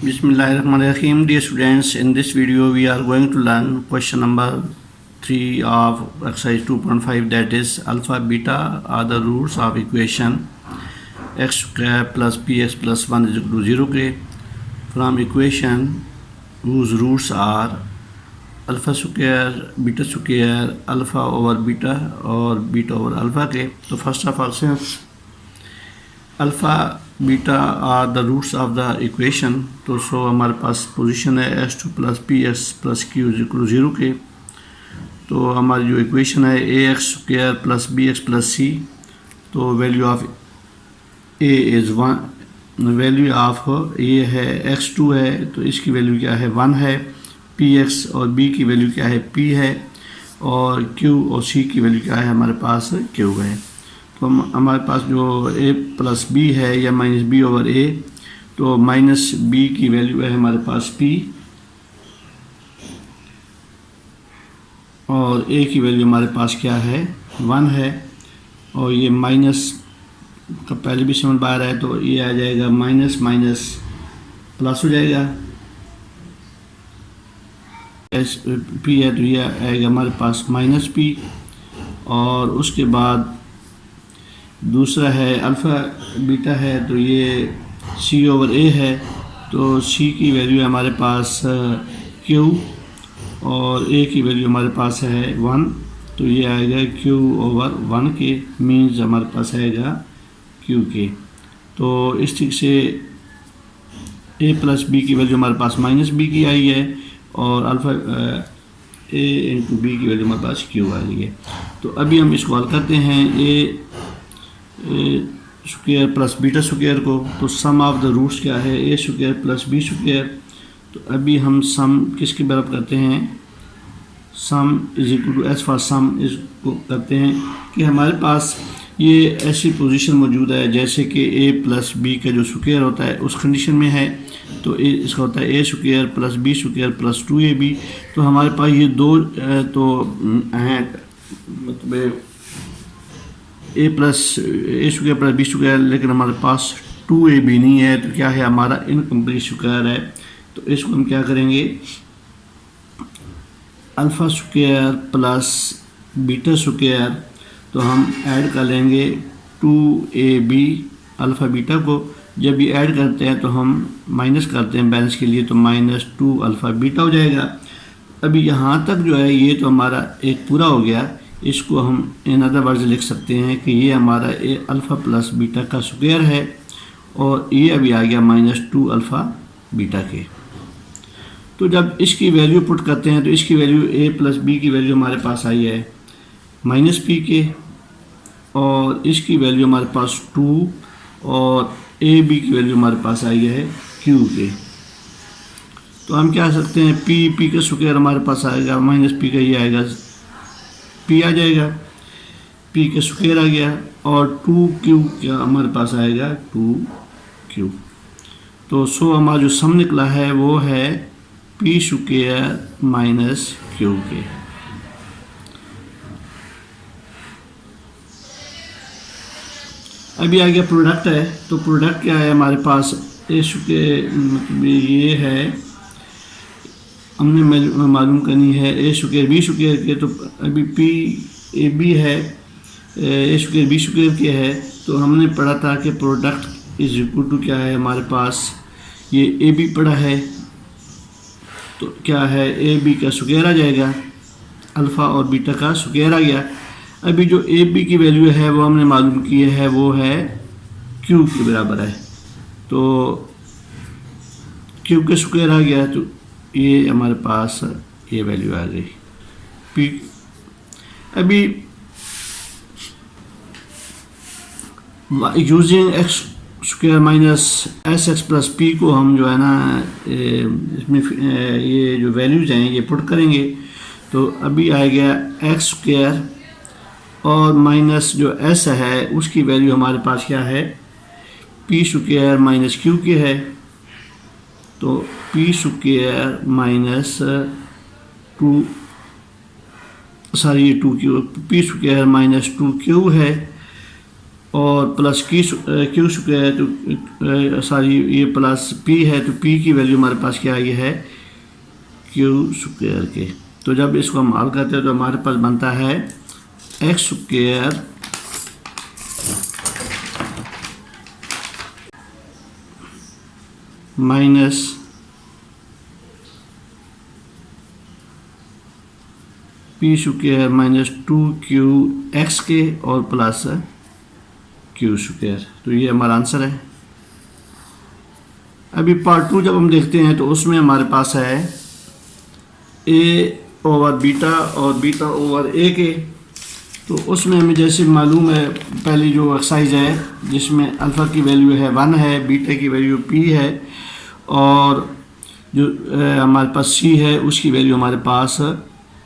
Bismillahirrahmanirrahim. Dear students, in this video we are going to learn question number 3 of exercise 2.5, that is alpha beta are the roots of equation x square plus px plus 1 is equal to 0 के from equation whose roots are alpha square beta square alpha over beta और beta over alpha के। तो first of all say alpha beta are the roots of the equation. तो so हमारे पास position है x2 plus P X plus Q is equal to 0 के। तो हमारी जो इक्वेशन है A X square plus B X plus C, तो value of A is 1, value of ये है x2 है तो इसकी वैल्यू क्या है 1 है, पी एक्स और बी की वैल्यू क्या है p है, और q और c की वैल्यू क्या है हमारे पास q है। तो हमारे पास जो a प्लस बी है या माइनस बी ओवर a, तो माइनस बी की वैल्यू है हमारे पास p और a की वैल्यू हमारे पास क्या है 1 है, और ये माइनस का पहले भी समझ बाहर है तो ये आ जाएगा माइनस माइनस प्लस हो जाएगा, एस पी है तो ये आएगा हमारे पास माइनस पी। और उसके बाद दूसरा है अल्फ़ा बीटा है तो ये सी ओवर ए है, तो सी की वैल्यू हमारे पास क्यू और ए की वैल्यू हमारे पास है 1, तो ये आएगा क्यू ओवर 1 के, मीन्स हमारे पास आएगा क्यू के। तो इस ठीक से ए प्लस बी की वैल्यू हमारे पास माइनस बी की आई है और अल्फ़ा ए इंटू बी की वैल्यू हमारे पास क्यू आ गई है। तो अभी हम इसको हल करते हैं a square plus beta square को। तो सम ऑफ द रूट्स क्या है ए स्क्वायर प्लस बी स्क्वायर। तो अभी हम सम किसके बराबर करते हैं, sum is equal to S for sum इसको करते हैं कि हमारे पास ये ऐसी पोजीशन मौजूद है जैसे कि ए प्लस बी का जो स्क्वायर होता है उस कंडीशन में है, तो इसका होता है ए square plus B square plus 2ab। तो हमारे पास ये दो तो हैं, मतलब A square plus B square, लेकिन हमारे पास 2ab नहीं है, तो क्या है हमारा इनकम्प्लीट स्क्वायर है। तो इसको हम क्या करेंगे, alpha square plus beta square, तो हम ऐड कर लेंगे 2ab अल्फ़ा बीटा को। जब ये ऐड करते हैं तो हम माइनस करते हैं बैलेंस के लिए, तो माइनस 2 अल्फ़ा बीटा हो जाएगा। अभी यहाँ तक जो है ये तो हमारा एक पूरा हो गया, इसको हम इन अदर वर्ड्स लिख सकते हैं कि ये हमारा ए अल्फ़ा प्लस बीटा का स्क्वायर है, और ये अभी आ गया माइनस 2 अल्फ़ा बीटा के। तो जब इसकी वैल्यू पुट करते हैं तो इसकी वैल्यू ए प्लस बी की वैल्यू हमारे पास आई है माइनस पी के, और इसकी वैल्यू हमारे पास 2 और ए बी की वैल्यू हमारे पास आई है क्यू के। तो हम क्या सकते हैं पी का स्क्वायर हमारे पास आएगा माइनस पी का, ये आएगा पी आ जाएगा, पी का स्क्वायर आ गया, और 2q क्या हमारे पास आएगा 2q। तो सो हमारा जो सम निकला है वो है पी स्क्वायर माइनस क्यू के। अभी आ गया प्रोडक्ट है, तो प्रोडक्ट क्या है हमारे पास ए स्क्वायर, मतलब ये है हमने मालूम करनी है ए स्क्वायर बी स्क्वायर के। तो अभी पी ए बी है, ए स्क्वायर बी स्क्वायर के है, तो हमने पढ़ा था कि प्रोडक्ट इज इक्वल टू क्या है हमारे पास, ये ए बी पढ़ा है तो क्या है ए बी का स्क्वायर आ जाएगा, अल्फ़ा और बीटा का स्क्वायर आ गया। अभी जो ए बी की वैल्यू है वो हमने मालूम की है, वो है क्यू के बराबर है, तो क्यू का स्क्वायर आ गया, तो ये हमारे पास ये वैल्यू आ गई पी। अभी using x square minus S x plus P को हम जो है ना इसमें ये जो वैल्यूज हैं ये पुट करेंगे। तो अभी आ गया एक्स स्क्वायर और माइनस जो एस है उसकी वैल्यू हमारे पास क्या है पी स्क्वायर माइनस क्यू के है, तो P square minus 2 sorry 2q, P square minus 2q है, और प्लस क्यू स्क्वायर, तो सॉरी ये प्लस पी है, तो पी की वैल्यू हमारे पास क्या आई है क्यू स्क्वायर के। तो जब इसको हम हल करते हैं तो हमारे पास बनता है x square minus P square minus 2q x के और प्लस क्यू स्क्वायर। तो ये हमारा आंसर है। अभी पार्ट 2 जब हम देखते हैं तो उसमें हमारे पास है ए ओवर बीटा और बीटा ओवर ए के। तो उसमें हमें जैसे मालूम है पहली जो एक्सरसाइज है जिसमें अल्फ़ा की वैल्यू है 1 है, बीटा की वैल्यू p है और जो हमारे पास c है उसकी वैल्यू हमारे पास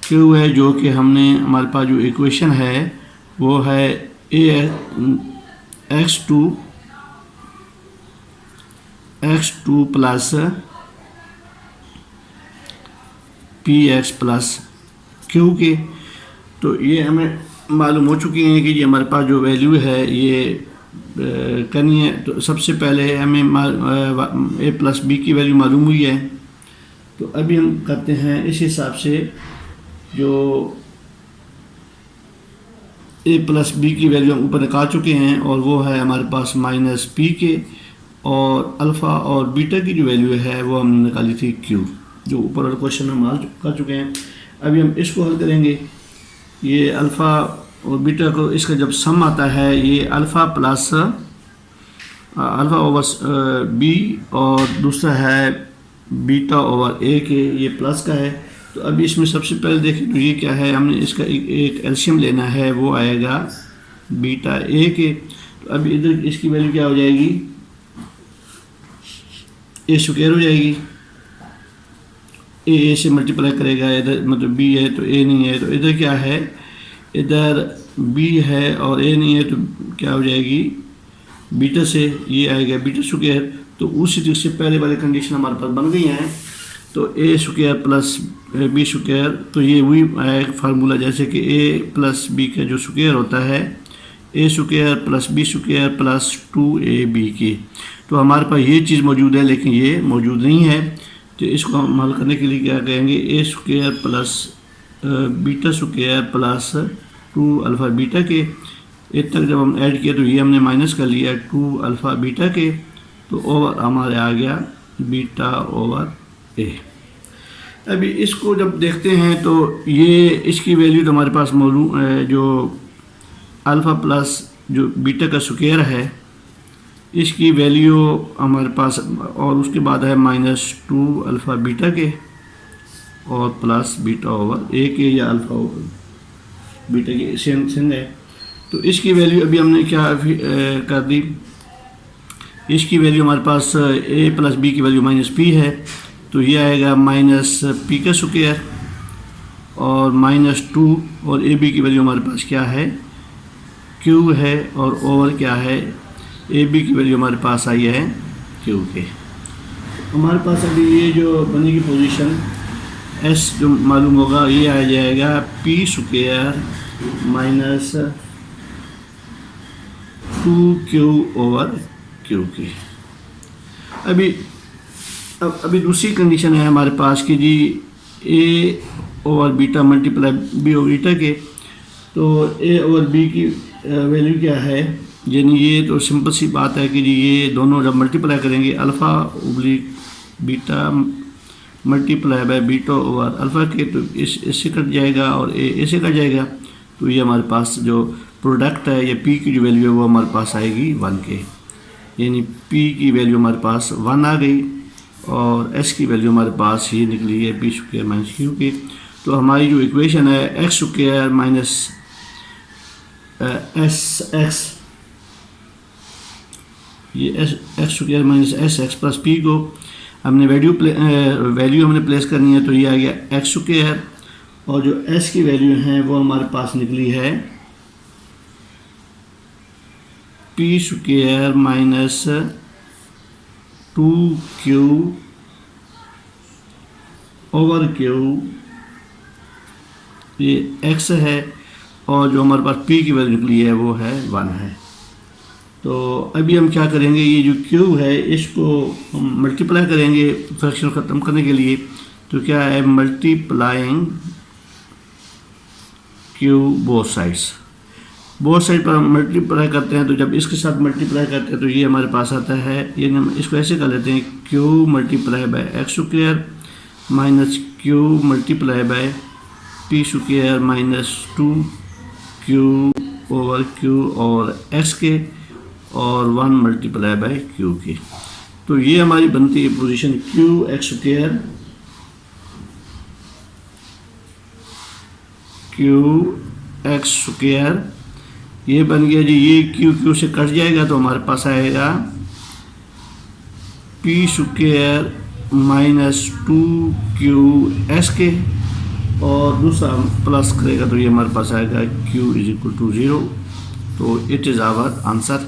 q है, जो कि हमने हमारे पास जो इक्वेशन है वो है x2 plus px plus q के। तो ये हमें मालूम हो चुकी है कि ये हमारे पास जो वैल्यू है ये करनी है। तो सबसे पहले हमें a प्लस बी की वैल्यू मालूम हुई है। तो अभी हम करते हैं इस हिसाब से जो a प्लस बी की वैल्यू हम ऊपर निकाल चुके हैं और वो है हमारे पास माइनस पी के, और अल्फ़ा और बीटा की जो वैल्यू है वो हमने निकाली थी q, जो ऊपर वाला क्वेश्चन हम हल कर चुके हैं। अभी हम इसको हल करेंगे। ये अल्फ़ा और बीटा को इसका जब सम आता है ये alpha plus alpha over b और दूसरा है बीटा ओवर ए के, ये प्लस का है। तो अभी इसमें सबसे पहले देखें तो ये क्या है, हमने इसका एक एलसीएम लेना है, वो आएगा बीटा ए के। तो अभी इधर इसकी वैल्यू क्या हो जाएगी, ए स्क्वायर हो जाएगी। ए से मल्टीप्लाई करेगा, इधर मतलब बी है तो ए नहीं है, तो इधर क्या है, इधर बी है और ए नहीं है, तो क्या हो जाएगी बीटा से ये आएगा बीटा स्क्वायर। तो उसी तरह से पहले वाली कंडीशन हमारे पास बन गई हैं। तो ए स्क्वायर प्लस बी स्क्वायर, तो ये वही एक फार्मूला जैसे कि ए प्लस बी का जो स्क्वायर होता है ए square plus B square plus 2ab की। तो हमारे पास ये चीज़ मौजूद है लेकिन ये मौजूद नहीं है। तो इसको हम हल करने के लिए क्या कहेंगे, A square plus beta square plus 2 alpha beta के। ए तक जब हम ऐड किया तो ये हमने माइनस कर लिया 2 अल्फ़ा बीटा के, तो ओवर हमारे आ गया बीटा ओवर ए। अभी इसको जब देखते हैं तो ये इसकी वैल्यू तो हमारे पास मौजूद जो अल्फ़ा प्लस जो बीटा का स्क्वायर है इसकी वैल्यू हमारे पास, और उसके बाद है -2 अल्फ़ा बीटा के और प्लस बीटा ओवर ए के या अल्फ़ा ओवर बीटा के सेम है। तो इसकी वैल्यू अभी हमने क्या कर दी, इसकी वैल्यू हमारे पास ए प्लस बी की वैल्यू -p है, तो ये आएगा -p का स्क्वायर और -2 और ए बी की वैल्यू हमारे पास क्या है q है, और ओवर क्या है ए बी की वैल्यू हमारे पास आई है q के। हमारे पास अभी ये जो बनेगी पोजीशन s जो मालूम होगा ये आ जाएगा p square minus 2q over q के। अभी दूसरी कंडीशन है हमारे पास कि जी a over beta multiply b over beta के। तो a ओवर b की वैल्यू क्या है, यानी ये तो सिंपल सी बात है कि जी ये दोनों जब मल्टीप्लाई करेंगे alpha oblique beta multiply by beta over alpha के, तो इससे कट जाएगा और ए ऐसे कट जाएगा। तो ये हमारे पास जो प्रोडक्ट है या p की जो वैल्यू है वो हमारे पास आएगी 1 के, यानी p की वैल्यू हमारे पास 1 आ गई और s की वैल्यू हमारे पास ये निकली है p स्क्वायर माइनस q के। तो हमारी जो इक्वेशन है x स्क्वायर माइनस sx, ये x square minus S x plus P को हमने वैल्यू हमने प्लेस करनी है, तो ये आ गया एक्स स्क्वायर और जो एस की वैल्यू है वो हमारे पास निकली है P square minus 2q over q, ये x है और जो हमारे पास p की वैल्यू निकली है वो है 1 है। तो अभी हम क्या करेंगे, ये जो क्यू है इसको हम मल्टीप्लाई करेंगे फ्रैक्शन ख़त्म करने के लिए। तो क्या है, मल्टीप्लाइंग क्यू बोथ साइड पर हम मल्टीप्लाई करते हैं। तो जब इसके साथ मल्टीप्लाई करते हैं तो ये हमारे पास आता है, ये हम इसको ऐसे कर लेते हैं, Q multiply by x square minus Q multiply by P square minus 2 over Q और एक्स के और 1 मल्टीप्लाई बाय क्यू के। तो ये हमारी बनती है पोजीशन क्यू एक्स स्क्वायर ये बन गया जी। ये क्यू से कट जाएगा तो हमारे पास आएगा पी स्क्वायर माइनस 2 QS के, और दूसरा प्लस करेगा तो ये हमारे पास आएगा Q = 0। तो इट इज़ आवर आंसर।